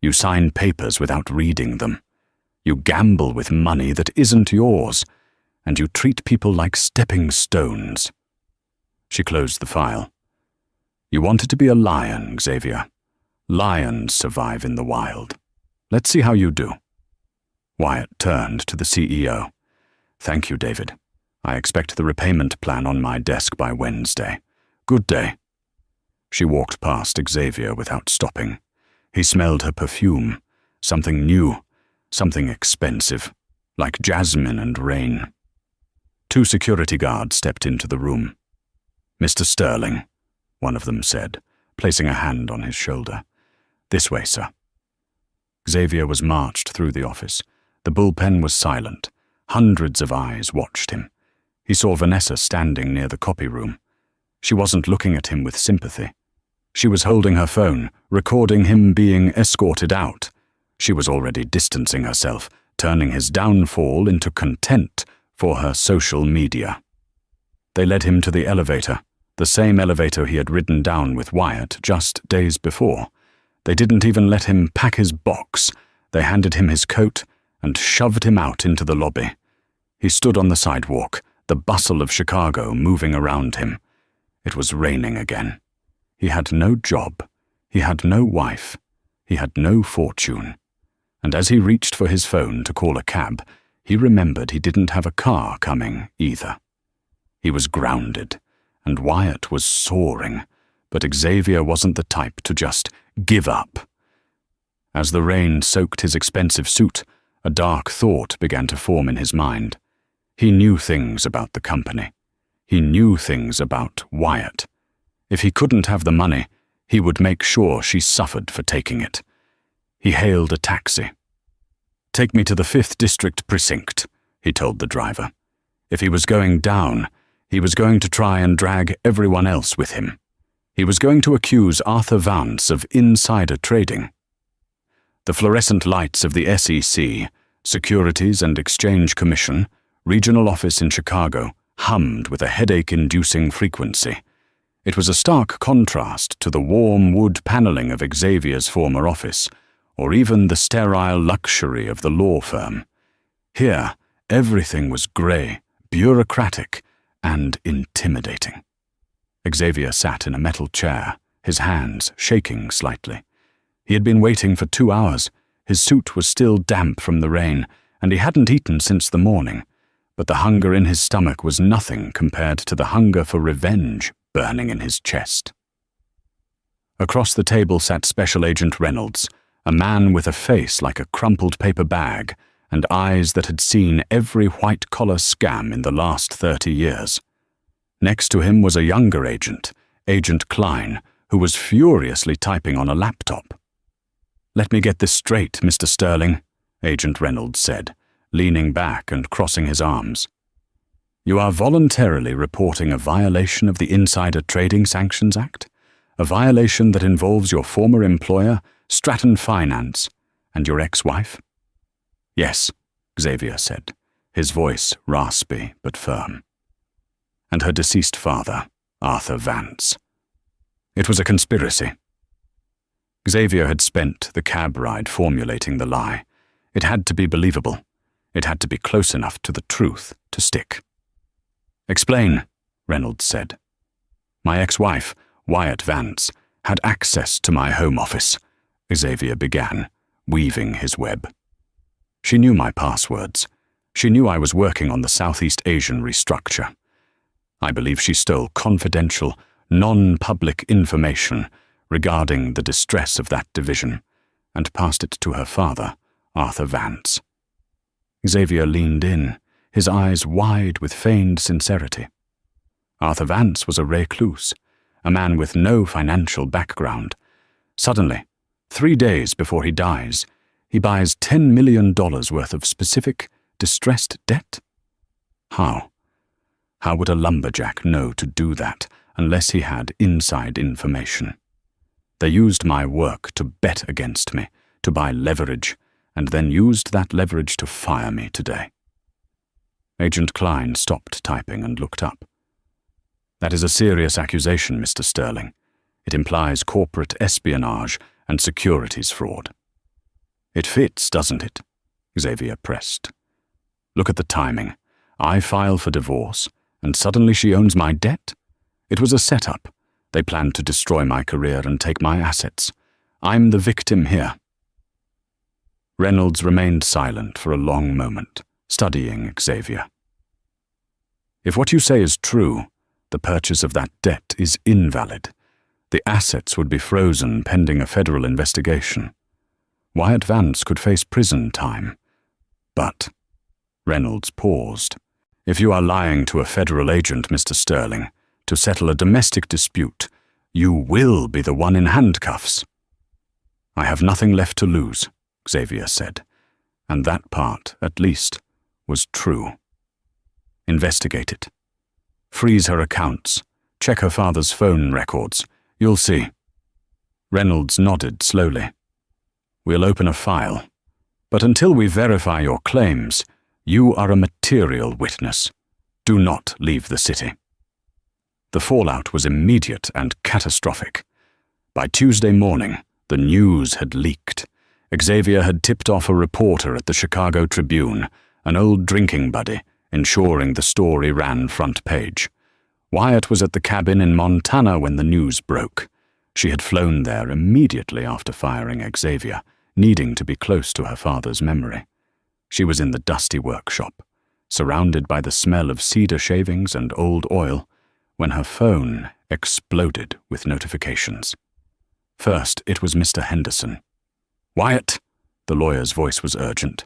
S1: You sign papers without reading them. You gamble with money that isn't yours, and you treat people like stepping stones. She closed the file. You wanted to be a lion, Xavier. Lions survive in the wild. Let's see how you do. Wyatt turned to the CEO. Thank you, David. I expect the repayment plan on my desk by Wednesday. Good day. She walked past Xavier without stopping. He smelled her perfume, something new, something expensive, like jasmine and rain. 2 security guards stepped into the room. Mr. Sterling, one of them said, placing a hand on his shoulder. This way, sir. Xavier was marched through the office. The bullpen was silent. Hundreds of eyes watched him. He saw Vanessa standing near the copy room. She wasn't looking at him with sympathy. She was holding her phone, recording him being escorted out. She was already distancing herself, turning his downfall into content for her social media. They led him to the elevator, the same elevator he had ridden down with Wyatt just days before. They didn't even let him pack his box. They handed him his coat and shoved him out into the lobby. He stood on the sidewalk, the bustle of Chicago moving around him. It was raining again. He had no job. He had no wife. He had no fortune. And as he reached for his phone to call a cab, he remembered he didn't have a car coming either. He was grounded, and Wyatt was soaring, but Xavier wasn't the type to just give up. As the rain soaked his expensive suit, a dark thought began to form in his mind. He knew things about the company. He knew things about Wyatt. If he couldn't have the money, he would make sure she suffered for taking it. He hailed a taxi. Take me to the 5th District Precinct, he told the driver. If he was going down, he was going to try and drag everyone else with him. He was going to accuse Arthur Vance of insider trading. The fluorescent lights of the SEC, Securities and Exchange Commission, regional office in Chicago hummed with a headache-inducing frequency. It was a stark contrast to the warm wood paneling of Xavier's former office, or even the sterile luxury of the law firm. Here, everything was grey, bureaucratic, and intimidating. Xavier sat in a metal chair, his hands shaking slightly. He had been waiting for 2 hours. His suit was still damp from the rain, and he hadn't eaten since the morning, but the hunger in his stomach was nothing compared to the hunger for revenge burning in his chest. Across the table sat Special Agent Reynolds, a man with a face like a crumpled paper bag and eyes that had seen every white-collar scam in the last 30 years. Next to him was a younger agent, Agent Klein, who was furiously typing on a laptop. "Let me get this straight, Mr. Sterling," Agent Reynolds said, leaning back and crossing his arms. "You are voluntarily reporting a violation of the Insider Trading Sanctions Act, a violation that involves your former employer, Stratton Finance, and your ex-wife?" "Yes," Xavier said, his voice raspy but firm. "And her deceased father, Arthur Vance. It was a conspiracy." Xavier had spent the cab ride formulating the lie. It had to be believable. It had to be close enough to the truth to stick. "Explain," Reynolds said. "My ex-wife, Wyatt Vance, had access to my home office," Xavier began, weaving his web. "She knew my passwords. She knew I was working on the Southeast Asian restructure. I believe she stole confidential, non-public information regarding the distress of that division and passed it to her father, Arthur Vance." Xavier leaned in, his eyes wide with feigned sincerity. Arthur Vance was a recluse, a man with no financial background. Suddenly, 3 days before he dies, he buys $10 million worth of specific, distressed debt? How? How would a lumberjack know to do that unless he had inside information? They used my work to bet against me, to buy leverage, and then used that leverage to fire me today. Agent Klein stopped typing and looked up. "That is a serious accusation, Mr. Sterling. It implies corporate espionage and securities fraud." "It fits, doesn't it?" Xavier pressed. "Look at the timing. I file for divorce, and suddenly she owns my debt? It was a setup. They planned to destroy my career and take my assets. I'm the victim here." Reynolds remained silent for a long moment, studying Xavier. "If what you say is true, the purchase of that debt is invalid. The assets would be frozen pending a federal investigation. Wyatt Vance could face prison time. But," Reynolds paused, "if you are lying to a federal agent, Mr. Sterling, to settle a domestic dispute, you will be the one in handcuffs." "I have nothing left to lose," Xavier said, and that part, at least, was true. "Investigate it. Freeze her accounts. Check her father's phone records. You'll see." Reynolds nodded slowly. "We'll open a file. But until we verify your claims, you are a material witness. Do not leave the city." The fallout was immediate and catastrophic. By Tuesday morning, the news had leaked. Xavier had tipped off a reporter at the Chicago Tribune, an old drinking buddy, ensuring the story ran front page. Wyatt was at the cabin in Montana when the news broke. She had flown there immediately after firing Xavier, needing to be close to her father's memory. She was in the dusty workshop, surrounded by the smell of cedar shavings and old oil, when her phone exploded with notifications. First, it was Mr. Henderson. "Wyatt," the lawyer's voice was urgent.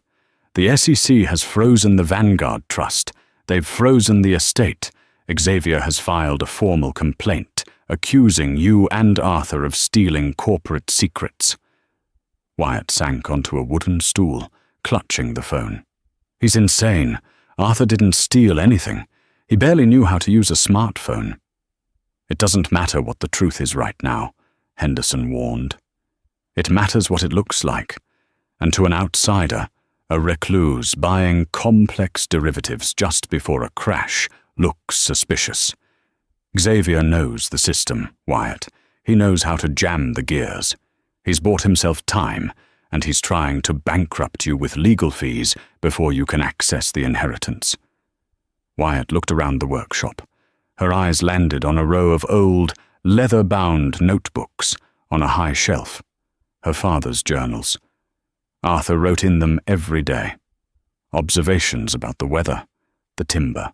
S1: "The SEC has frozen the Vanguard Trust. They've frozen the estate. Xavier has filed a formal complaint, accusing you and Arthur of stealing corporate secrets." Wyatt sank onto a wooden stool, clutching the phone. "He's insane. Arthur didn't steal anything. He barely knew how to use a smartphone." "It doesn't matter what the truth is right now," Henderson warned. "It matters what it looks like. And to an outsider, A recluse buying complex derivatives just before a crash looks suspicious. Xavier knows the system, Wyatt. He knows how to jam the gears. He's bought himself time, and he's trying to bankrupt you with legal fees before you can access the inheritance. Wyatt looked around the workshop. Her eyes landed on a row of old, leather-bound notebooks on a high shelf. Her father's journals. Arthur wrote in them every day. Observations about the weather, the timber,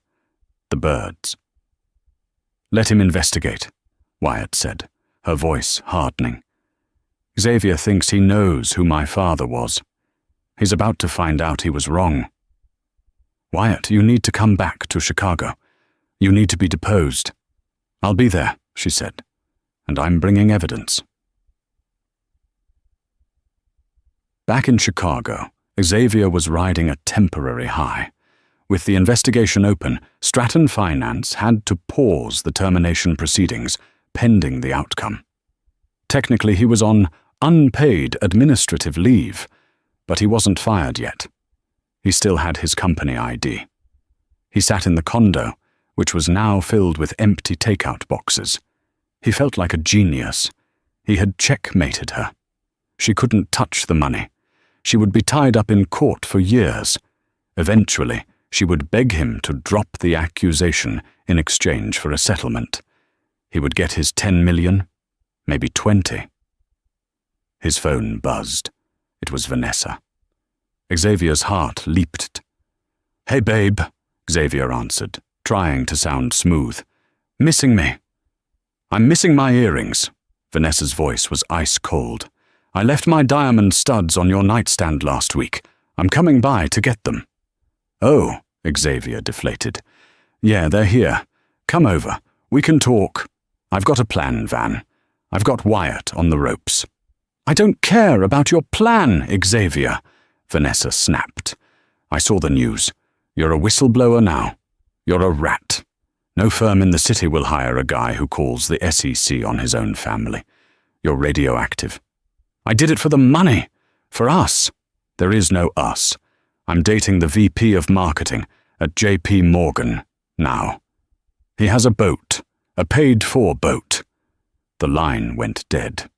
S1: the birds. "Let him investigate," Wyatt said, her voice hardening. "Xavier thinks he knows who my father was. He's about to find out he was wrong. Wyatt, you need to come back to Chicago. You need to be deposed." "I'll be there," she said, "and I'm bringing evidence." Back in Chicago, Xavier was riding a temporary high. With the investigation open, Stratton Finance had to pause the termination proceedings, pending the outcome. Technically, he was on unpaid administrative leave, but he wasn't fired yet. He still had his company ID. He sat in the condo, which was now filled with empty takeout boxes. He felt like a genius. He had checkmated her. She couldn't touch the money. She would be tied up in court for years. Eventually, she would beg him to drop the accusation in exchange for a settlement. He would get his 10 million, maybe 20. His phone buzzed. It was Vanessa. Xavier's heart leaped. "Hey, babe," Xavier answered, trying to sound smooth. "Missing me?" "I'm missing my earrings." Vanessa's voice was ice cold. "I left my diamond studs on your nightstand last week. I'm coming by to get them." "Oh," Xavier deflated. "Yeah, they're here. Come over. We can talk. I've got a plan, Van. I've got Wyatt on the ropes." "I don't care about your plan, Xavier," Vanessa snapped. "I saw the news. You're a whistleblower now. You're a rat. No firm in the city will hire a guy who calls the SEC on his own family. You're radioactive." "I did it for the money. For us." "There is no us. I'm dating the VP of marketing at JP Morgan now. He has a boat, a paid-for boat." The line went dead.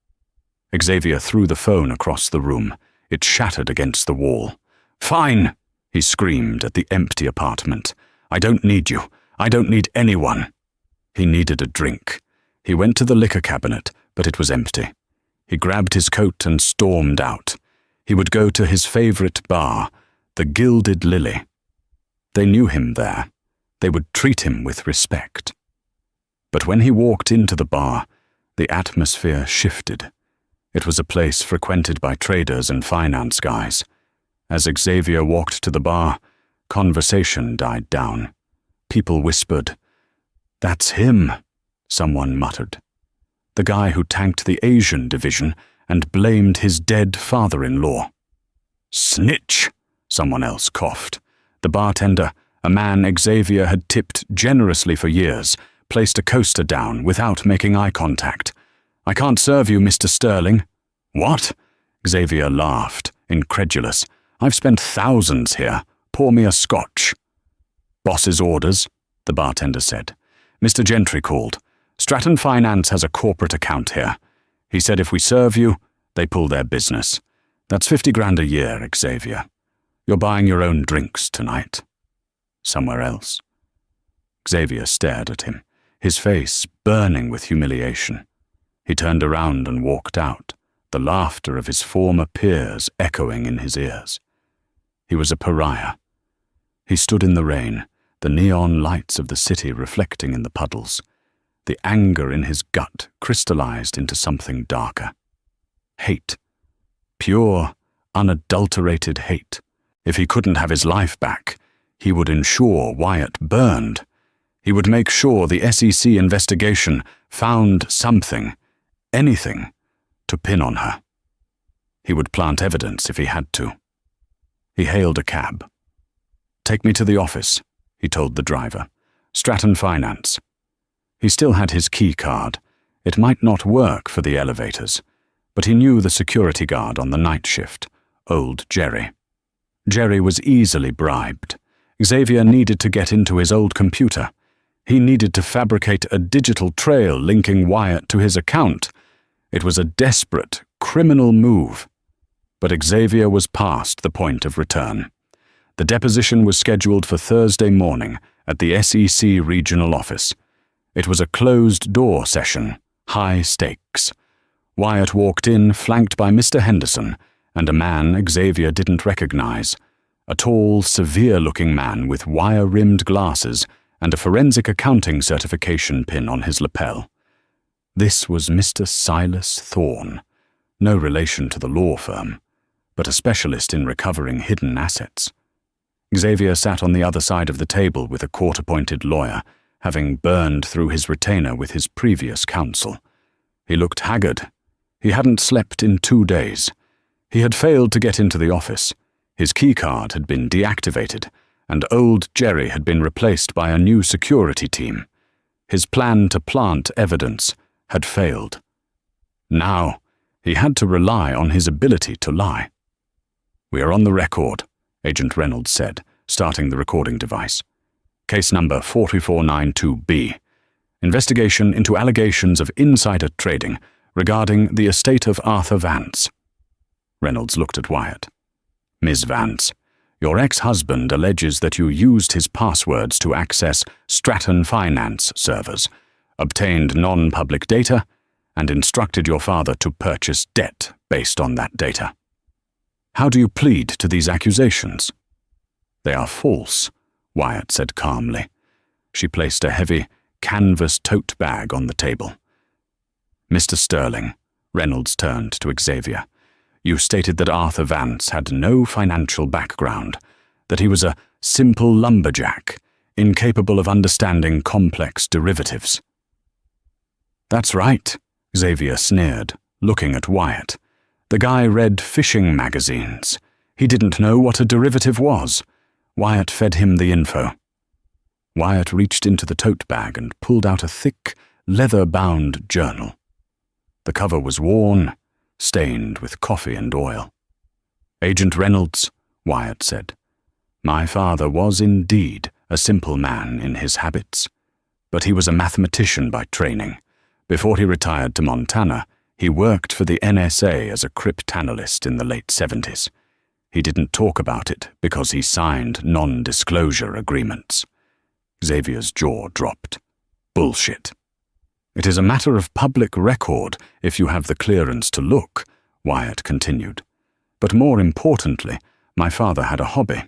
S1: Xavier threw the phone across the room. It shattered against the wall. "Fine," he screamed at the empty apartment. "I don't need you. I don't need anyone." He needed a drink. He went to the liquor cabinet, but it was empty. He grabbed his coat and stormed out. He would go to his favorite bar, the Gilded Lily. They knew him there. They would treat him with respect. But when he walked into the bar, the atmosphere shifted. It was a place frequented by traders and finance guys. As Xavier walked to the bar, conversation died down. People whispered. "That's him," someone muttered. "The guy who tanked the Asian division and blamed his dead father-in-law." "Snitch," someone else coughed. The bartender, a man Xavier had tipped generously for years, placed a coaster down without making eye contact. "I can't serve you, Mr. Sterling." "What?" Xavier laughed, incredulous. "I've spent thousands here. Pour me a scotch." "Boss's orders," the bartender said. "Mr. Gentry called. Stratton Finance has a corporate account here. He said if we serve you, they pull their business. That's 50 grand a year, Xavier. You're buying your own drinks tonight. Somewhere else." Xavier stared at him, his face burning with humiliation. He turned around and walked out, the laughter of his former peers echoing in his ears. He was a pariah. He stood in the rain, the neon lights of the city reflecting in the puddles. The anger in his gut crystallized into something darker. Hate. Pure, unadulterated hate. If he couldn't have his life back, he would ensure Wyatt burned. He would make sure the SEC investigation found something, anything, to pin on her. He would plant evidence if he had to. He hailed a cab. "Take me to the office," he told the driver. "Stratton Finance." He still had his key card. It might not work for the elevators, but he knew the security guard on the night shift, old Jerry. Jerry was easily bribed. Xavier needed to get into his old computer. He needed to fabricate a digital trail linking Wyatt to his account. It was a desperate, criminal move. But Xavier was past the point of return. The deposition was scheduled for Thursday morning at the SEC regional office. It was a closed-door session, high stakes. Wyatt walked in, flanked by Mr. Henderson and a man Xavier didn't recognize, a tall, severe-looking man with wire-rimmed glasses and a forensic accounting certification pin on his lapel. This was Mr. Silas Thorne, no relation to the law firm, but a specialist in recovering hidden assets. Xavier sat on the other side of the table with a court-appointed lawyer, having burned through his retainer with his previous counsel. He looked haggard. He hadn't slept in 2 days. He had failed to get into the office. His keycard had been deactivated, and old Jerry had been replaced by a new security team. His plan to plant evidence had failed. Now, he had to rely on his ability to lie. "We are on the record," Agent Reynolds said, starting the recording device. "Case number 4492B. Investigation into allegations of insider trading regarding the estate of Arthur Vance." Reynolds looked at Wyatt. "Ms. Vance, your ex-husband alleges that you used his passwords to access Stratton Finance servers, obtained non-public data, and instructed your father to purchase debt based on that data. How do you plead to these accusations?" "They are false," Wyatt said calmly. She placed a heavy, canvas tote bag on the table. "Mr. Sterling," Reynolds turned to Xavier, "you stated that Arthur Vance had no financial background, that he was a simple lumberjack, incapable of understanding complex derivatives." "That's right," Xavier sneered, looking at Wyatt. "The guy read fishing magazines. He didn't know what a derivative was. Wyatt fed him the info." Wyatt reached into the tote bag and pulled out a thick, leather-bound journal. The cover was worn, stained with coffee and oil. "Agent Reynolds," Wyatt said, "my father was indeed a simple man in his habits, but he was a mathematician by training. Before he retired to Montana, he worked for the NSA as a cryptanalyst in the late 70s. He didn't talk about it because he signed non-disclosure agreements." Xavier's jaw dropped. "Bullshit." "It is a matter of public record if you have the clearance to look," Wyatt continued. "But more importantly, my father had a hobby.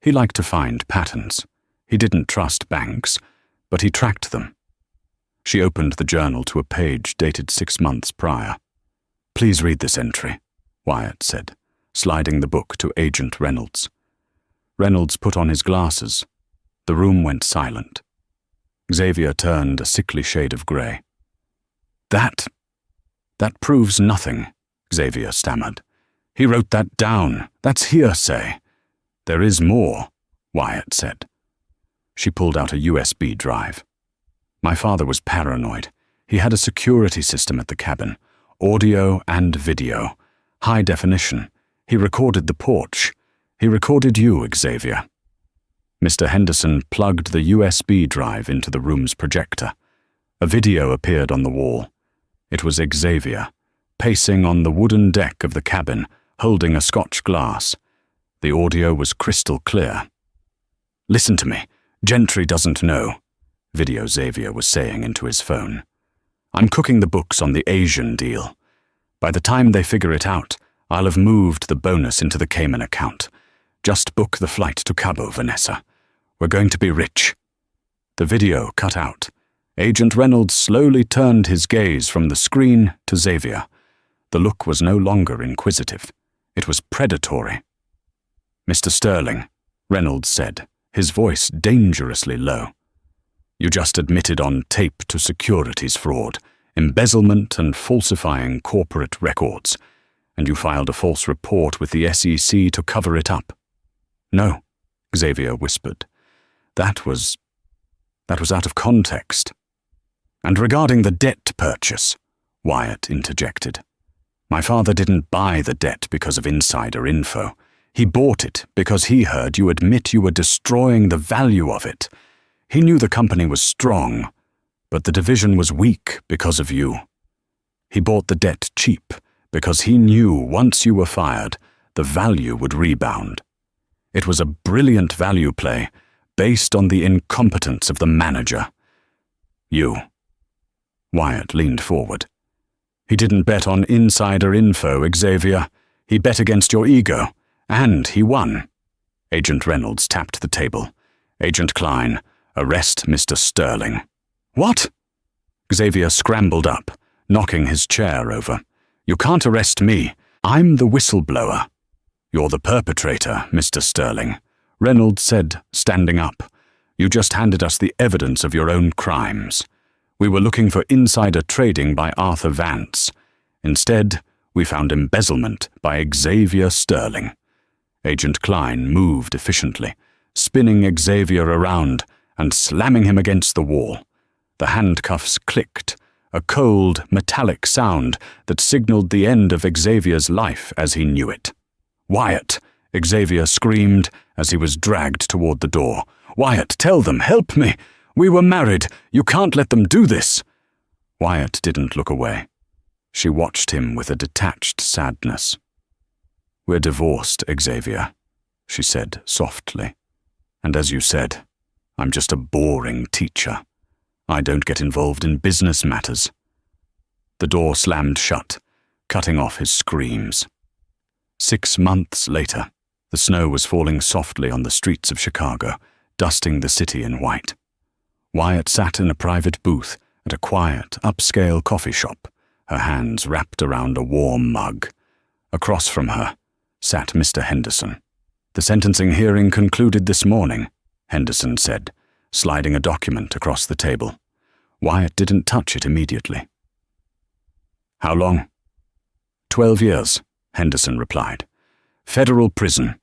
S1: He liked to find patterns. He didn't trust banks, but he tracked them." She opened the journal to a page dated 6 months prior. "Please read this entry," Wyatt said, sliding the book to Agent Reynolds. Reynolds put on his glasses. The room went silent. Xavier turned a sickly shade of grey. That proves nothing," Xavier stammered. "He wrote that down. That's hearsay." "There is more," Wyatt said. She pulled out a USB drive. "My father was paranoid. He had a security system at the cabin, audio and video, high definition. He recorded the porch. He recorded you, Xavier." Mr. Henderson plugged the USB drive into the room's projector. A video appeared on the wall. It was Xavier, pacing on the wooden deck of the cabin, holding a Scotch glass. The audio was crystal clear. "Listen to me. Gentry doesn't know," Video Xavier was saying into his phone. "I'm cooking the books on the Asian deal. By the time they figure it out, I'll have moved the bonus into the Cayman account. Just book the flight to Cabo, Vanessa. We're going to be rich." The video cut out. Agent Reynolds slowly turned his gaze from the screen to Xavier. The look was no longer inquisitive. It was predatory. "Mr. Sterling," Reynolds said, his voice dangerously low. "You just admitted on tape to securities fraud, embezzlement and falsifying corporate records, and you filed a false report with the SEC to cover it up." "No," Xavier whispered. That was out of context." "And regarding the debt purchase," Wyatt interjected. "My father didn't buy the debt because of insider info. He bought it because he heard you admit you were destroying the value of it. He knew the company was strong, but the division was weak because of you. He bought the debt cheap because he knew once you were fired, the value would rebound. It was a brilliant value play based on the incompetence of the manager. You. Wyatt leaned forward. He didn't bet on insider info, Xavier. He bet against your ego, and he won. Agent Reynolds tapped the table. Agent Klein, arrest Mr. Sterling. What? Xavier scrambled up, knocking his chair over. You can't arrest me. I'm the whistleblower. You're the perpetrator, Mr. Sterling, Reynolds said, standing up. You just handed us the evidence of your own crimes. We were looking for insider trading by Arthur Vance. Instead, we found embezzlement by Xavier Sterling. Agent Klein moved efficiently, spinning Xavier around and slamming him against the wall. The handcuffs clicked, a cold, metallic sound that signaled the end of Xavier's life as he knew it. Wyatt, Xavier screamed as he was dragged toward the door. Wyatt, tell them, help me. We were married. You can't let them do this. Wyatt didn't look away. She watched him with a detached sadness. We're divorced, Xavier, she said softly. And as you said, I'm just a boring teacher. I don't get involved in business matters. The door slammed shut, cutting off his screams. 6 months later, the snow was falling softly on the streets of Chicago, dusting the city in white. Wyatt sat in a private booth at a quiet, upscale coffee shop, her hands wrapped around a warm mug. Across from her sat Mr. Henderson. The sentencing hearing concluded this morning, Henderson said, sliding a document across the table. Wyatt didn't touch it immediately. How long? 12 years, Henderson replied. Federal prison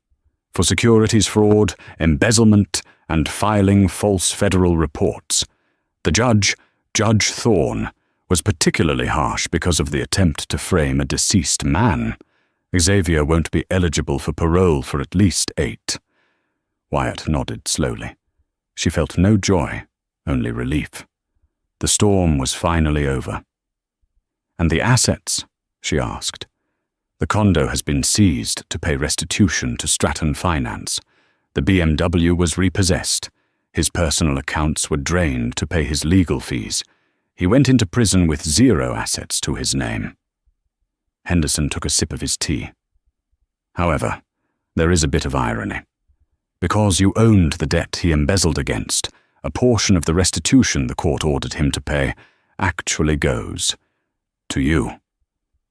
S1: for securities fraud, embezzlement, and filing false federal reports. The judge, Judge Thorne, was particularly harsh because of the attempt to frame a deceased man. Xavier won't be eligible for parole for at least 8. Wyatt nodded slowly. She felt no joy, only relief. The storm was finally over. And the assets? She asked. The condo has been seized to pay restitution to Stratton Finance. The BMW was repossessed. His personal accounts were drained to pay his legal fees. He went into prison with 0 assets to his name. Henderson took a sip of his tea. However, there is a bit of irony. Because you owned the debt he embezzled against, a portion of the restitution the court ordered him to pay actually goes to you.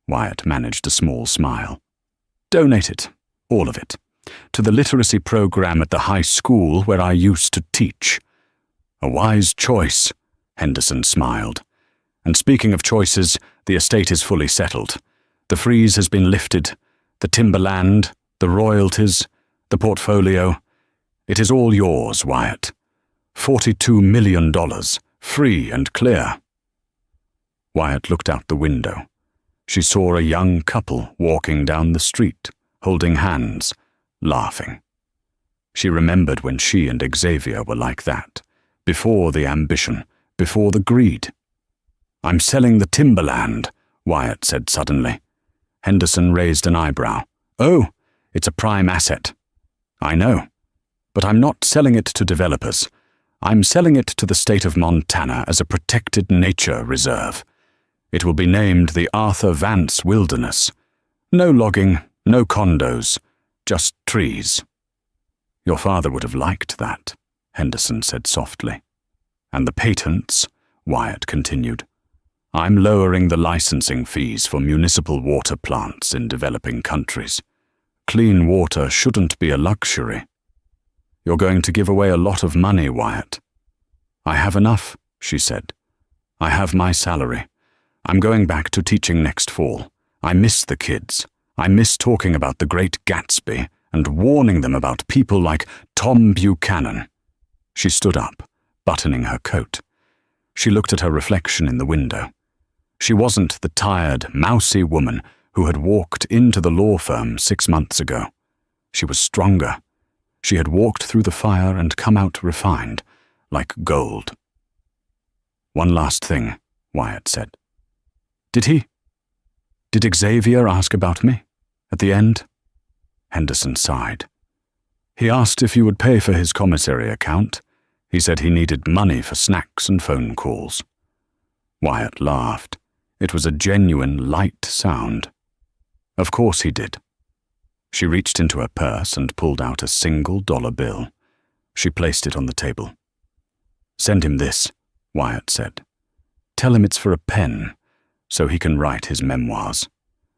S1: Wyatt managed a small smile. Donate it, all of it, to the literacy program at the high school where I used to teach. A wise choice, Henderson smiled. And speaking of choices, the estate is fully settled. The freeze has been lifted. The timberland, the royalties, the portfolio. It is all yours, Wyatt. $42 million, free and clear. Wyatt looked out the window. She saw a young couple walking down the street, holding hands, laughing. She remembered when she and Xavier were like that, before the ambition, before the greed. I'm selling the timberland, Wyatt said suddenly. Henderson raised an eyebrow. Oh, it's a prime asset. I know, but I'm not selling it to developers. I'm selling it to the state of Montana as a protected nature reserve. It will be named the Arthur Vance Wilderness. No logging, no condos, just trees. Your father would have liked that, Henderson said softly. And the patents, Wyatt continued. I'm lowering the licensing fees for municipal water plants in developing countries. Clean water shouldn't be a luxury. You're going to give away a lot of money, Wyatt. I have enough, she said. I have my salary. I'm going back to teaching next fall. I miss the kids. I miss talking about the Great Gatsby and warning them about people like Tom Buchanan. She stood up, buttoning her coat. She looked at her reflection in the window. She wasn't the tired, mousy woman who had walked into the law firm 6 months ago. She was stronger. She had walked through the fire and come out refined, like gold. "One last thing," Wyatt said. Did Xavier ask about me? At the end?" Henderson sighed. "He asked if you would pay for his commissary account. He said he needed money for snacks and phone calls." Wyatt laughed. It was a genuine, light sound. "Of course he did." She reached into her purse and pulled out a $1 bill. She placed it on the table. "Send him this," Wyatt said. "Tell him it's for a pen, so he can write his memoirs.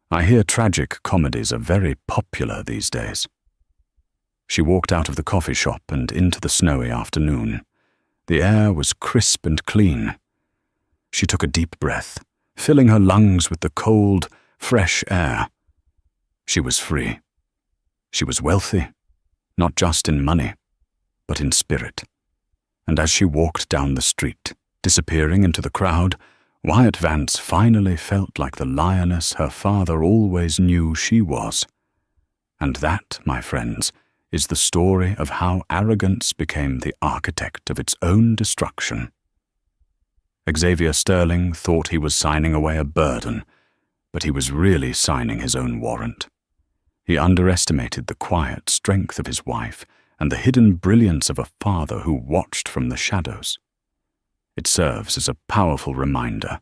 S1: I hear tragic comedies are very popular these days." She walked out of the coffee shop and into the snowy afternoon. The air was crisp and clean. She took a deep breath, filling her lungs with the cold, fresh air. She was free. She was wealthy, not just in money, but in spirit. And as she walked down the street, disappearing into the crowd, Wyatt Vance finally felt like the lioness her father always knew she was. And that, my friends, is the story of how arrogance became the architect of its own destruction. Xavier Sterling thought he was signing away a burden, but he was really signing his own warrant. He underestimated the quiet strength of his wife and the hidden brilliance of a father who watched from the shadows. It serves as a powerful reminder.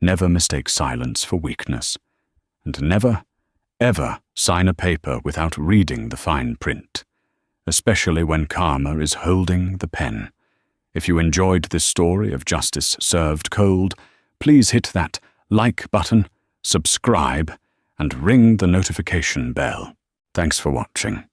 S1: Never mistake silence for weakness, and never, ever sign a paper without reading the fine print, especially when karma is holding the pen. If you enjoyed this story of justice served cold, please hit that like button, subscribe, and ring the notification bell. Thanks for watching.